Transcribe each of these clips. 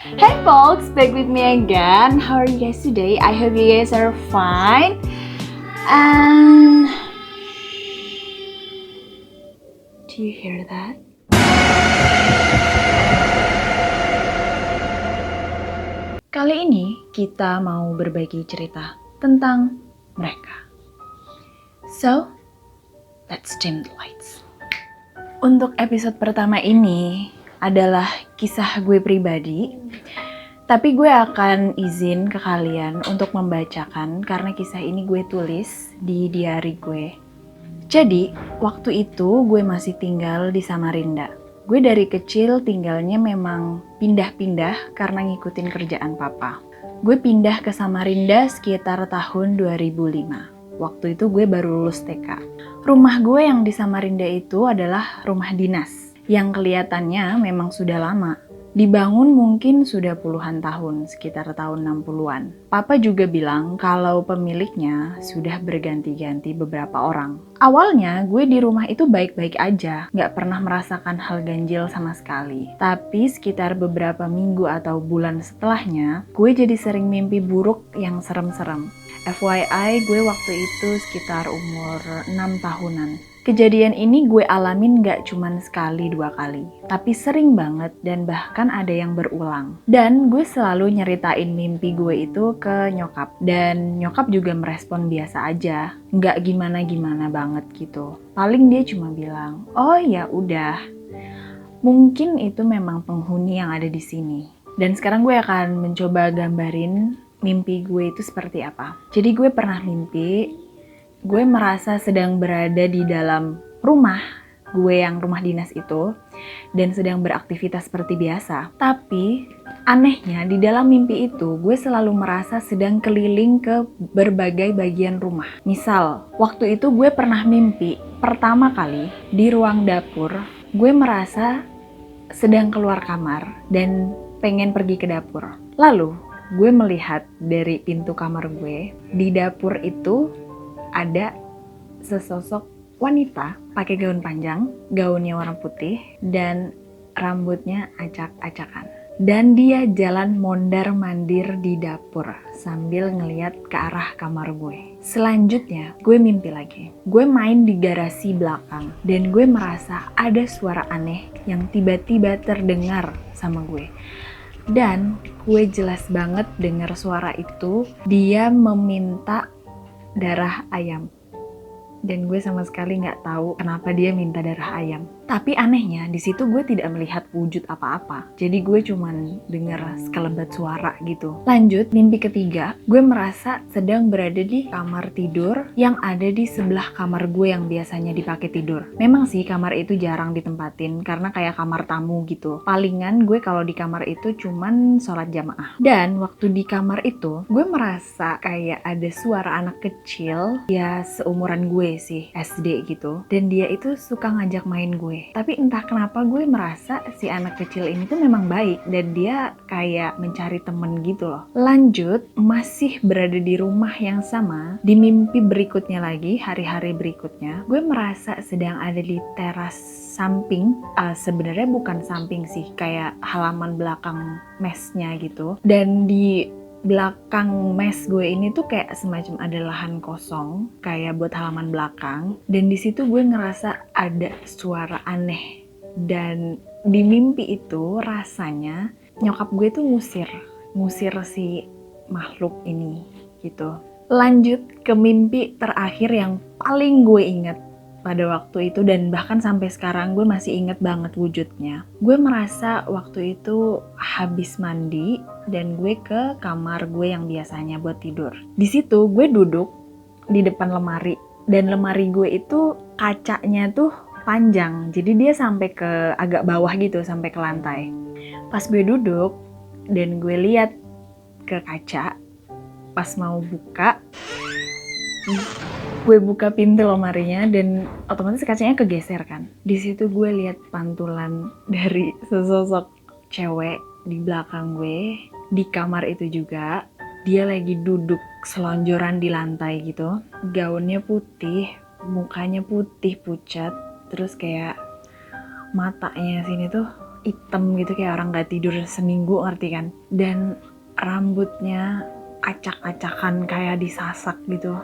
Hey folks, back with me again. How are you guys today? I hope you guys are fine. And do you hear that? Kali ini kita mau berbagi cerita tentang mereka. So, let's dim the lights. Untuk episode pertama ini adalah kisah gue pribadi. Tapi gue akan izin ke kalian untuk membacakan karena kisah ini gue tulis di diary gue. Jadi, waktu itu gue masih tinggal di Samarinda. Gue dari kecil tinggalnya memang pindah-pindah karena ngikutin kerjaan papa. Gue pindah ke Samarinda sekitar tahun 2005. Waktu itu gue baru lulus TK. Rumah gue yang di Samarinda itu adalah rumah dinas yang kelihatannya memang sudah lama. Dibangun mungkin sudah puluhan tahun, sekitar tahun 60-an. Papa juga bilang kalau pemiliknya sudah berganti-ganti beberapa orang. Awalnya gue di rumah itu baik-baik aja, nggak pernah merasakan hal ganjil sama sekali. Tapi sekitar beberapa minggu atau bulan setelahnya, gue jadi sering mimpi buruk yang serem-serem. FYI, gue waktu itu sekitar umur 6 tahunan. Kejadian ini gue alamin gak cuman sekali dua kali, tapi sering banget dan bahkan ada yang berulang. Dan gue selalu nyeritain mimpi gue itu ke nyokap, dan nyokap juga merespon biasa aja, gak gimana-gimana banget gitu. Paling dia cuma bilang, oh ya udah, mungkin itu memang penghuni yang ada di sini. Dan sekarang gue akan mencoba gambarin mimpi gue itu seperti apa. Jadi gue pernah mimpi gue merasa sedang berada di dalam rumah gue yang rumah dinas itu dan sedang beraktivitas seperti biasa. Tapi anehnya di dalam mimpi itu gue selalu merasa sedang keliling ke berbagai bagian rumah. Misal, waktu itu gue pernah mimpi pertama kali di ruang dapur, gue merasa sedang keluar kamar dan pengen pergi ke dapur. Lalu gue melihat dari pintu kamar gue, di dapur itu ada sesosok wanita pakai gaun panjang, gaunnya warna putih dan rambutnya acak-acakan. Dan dia jalan mondar-mandir di dapur sambil ngeliat ke arah kamar gue. Selanjutnya, gue mimpi lagi. Gue main di garasi belakang dan gue merasa ada suara aneh yang tiba-tiba terdengar sama gue. Dan gue jelas banget dengar suara itu, dia meminta darah ayam. Dan gue sama sekali nggak tahu kenapa dia minta darah ayam. Tapi anehnya di situ gue tidak melihat wujud apa-apa. Jadi gue cuman dengar sekelebat suara gitu. Lanjut, mimpi ketiga, gue merasa sedang berada di kamar tidur yang ada di sebelah kamar gue yang biasanya dipakai tidur. Memang sih kamar itu jarang ditempatin karena kayak kamar tamu gitu. Palingan gue kalau di kamar itu cuman sholat jamaah. Dan waktu di kamar itu, gue merasa kayak ada suara anak kecil, ya seumuran gue sih, SD gitu. Dan dia itu suka ngajak main gue. Tapi entah kenapa gue merasa si anak kecil ini tuh memang baik dan dia kayak mencari temen gitu loh. Lanjut, masih berada di rumah yang sama, di mimpi berikutnya lagi, hari-hari berikutnya, gue merasa sedang ada di teras samping, sebenarnya bukan samping sih, kayak halaman belakang mesnya gitu. Dan di belakang mes gue ini tuh kayak semacam ada lahan kosong kayak buat halaman belakang, dan di situ gue ngerasa ada suara aneh. Dan di mimpi itu rasanya nyokap gue tuh ngusir si makhluk ini gitu. Lanjut ke mimpi terakhir yang paling gue inget pada waktu itu, dan bahkan sampai sekarang gue masih inget banget wujudnya. Gue merasa waktu itu habis mandi dan gue ke kamar gue yang biasanya buat tidur. Di situ gue duduk di depan lemari, dan lemari gue itu kacanya tuh panjang, jadi dia sampai ke agak bawah gitu, sampai ke lantai. Pas gue duduk dan gue lihat ke kaca, pas mau buka, gue buka pintu lemarinya dan otomatis kacanya kegeser kan. Di situ gue lihat pantulan dari sesosok cewek di belakang gue, di kamar itu juga. Dia lagi duduk selonjoran di lantai gitu. Gaunnya putih, mukanya putih pucat, terus kayak matanya sini tuh hitam gitu, kayak orang gak tidur seminggu, ngerti kan? Dan rambutnya acak-acakan kayak disasak gitu,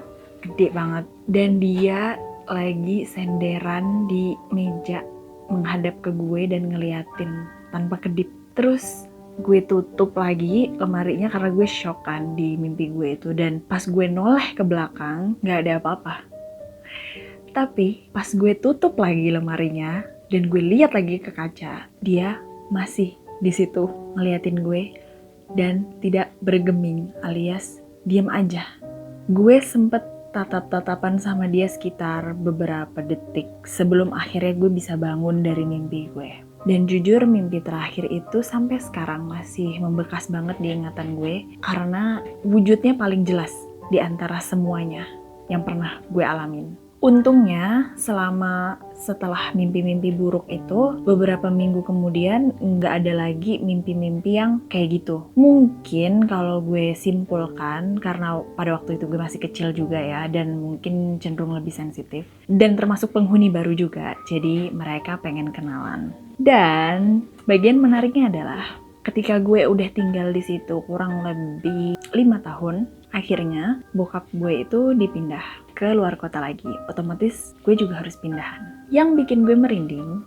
gede banget. Dan dia lagi senderan di meja menghadap ke gue dan ngeliatin tanpa kedip. Terus gue tutup lagi lemarinya karena gue shock kan di mimpi gue itu. Dan pas gue noleh ke belakang, gak ada apa-apa. Tapi pas gue tutup lagi lemarinya dan gue lihat lagi ke kaca, dia masih di situ ngeliatin gue dan tidak bergeming, alias diam aja. Gue sempet tatap-tatapan sama dia sekitar beberapa detik sebelum akhirnya gue bisa bangun dari mimpi gue. Dan jujur mimpi terakhir itu sampai sekarang masih membekas banget di ingatan gue karena wujudnya paling jelas di antara semuanya yang pernah gue alamin. Untungnya setelah mimpi-mimpi buruk itu, beberapa minggu kemudian nggak ada lagi mimpi-mimpi yang kayak gitu. Mungkin kalau gue simpulkan, karena pada waktu itu gue masih kecil juga ya, dan mungkin cenderung lebih sensitif. Dan termasuk penghuni baru juga, jadi mereka pengen kenalan. Dan bagian menariknya adalah ketika gue udah tinggal di situ kurang lebih 5 tahun, akhirnya bokap gue itu dipindah ke luar kota lagi. Otomatis gue juga harus pindahan. Yang bikin gue merinding,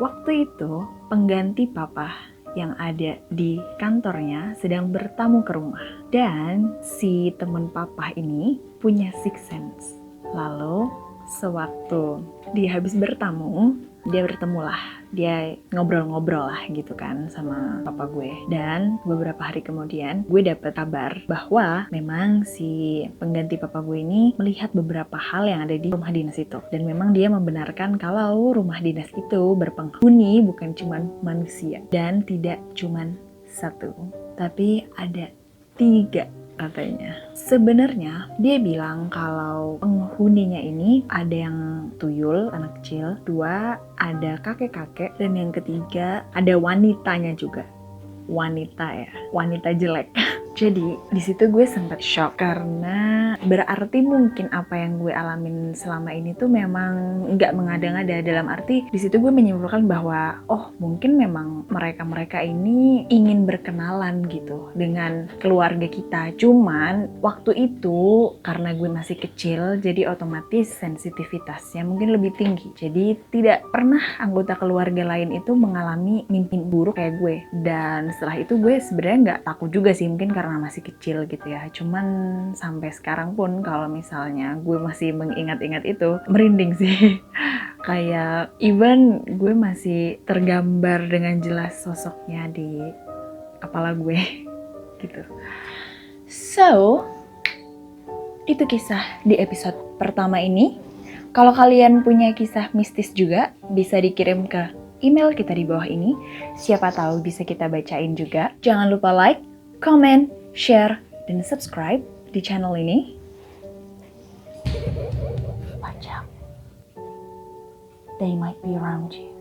waktu itu pengganti papa yang ada di kantornya sedang bertamu ke rumah. Dan si temen papa ini punya sixth sense. Lalu sewaktu dia habis bertamu, dia ngobrol-ngobrol lah gitu kan sama papa gue. Dan beberapa hari kemudian gue dapet kabar bahwa memang si pengganti papa gue ini melihat beberapa hal yang ada di rumah dinas itu. Dan memang dia membenarkan kalau rumah dinas itu berpenghuni bukan cuma manusia. Dan tidak cuma satu, tapi ada 3 katanya. Sebenarnya dia bilang kalau penghuninya ini ada yang tuyul, anak kecil, 2 ada kakek-kakek, dan yang ketiga ada wanitanya juga. Wanita jelek. Jadi di situ gue sempat shock karena berarti mungkin apa yang gue alamin selama ini tuh memang nggak mengada-ngada. Dalam arti di situ gue menyimpulkan bahwa mungkin memang mereka ini ingin berkenalan gitu dengan keluarga kita. Cuman waktu itu karena gue masih kecil, jadi otomatis sensitivitasnya mungkin lebih tinggi. Jadi tidak pernah anggota keluarga lain itu mengalami mimpi buruk kayak gue. Dan setelah itu gue sebenarnya nggak takut juga sih, mungkin karena masih kecil gitu ya. Cuman sampai sekarang pun kalau misalnya gue masih mengingat-ingat itu, merinding sih. Kayak even gue masih tergambar dengan jelas sosoknya di kepala gue gitu. So, itu kisah di episode pertama ini. Kalau kalian punya kisah mistis juga, bisa dikirim ke email kita di bawah ini. Siapa tahu bisa kita bacain juga. Jangan lupa like, comment, share, dan subscribe di channel ini. Watch out. They might be around you.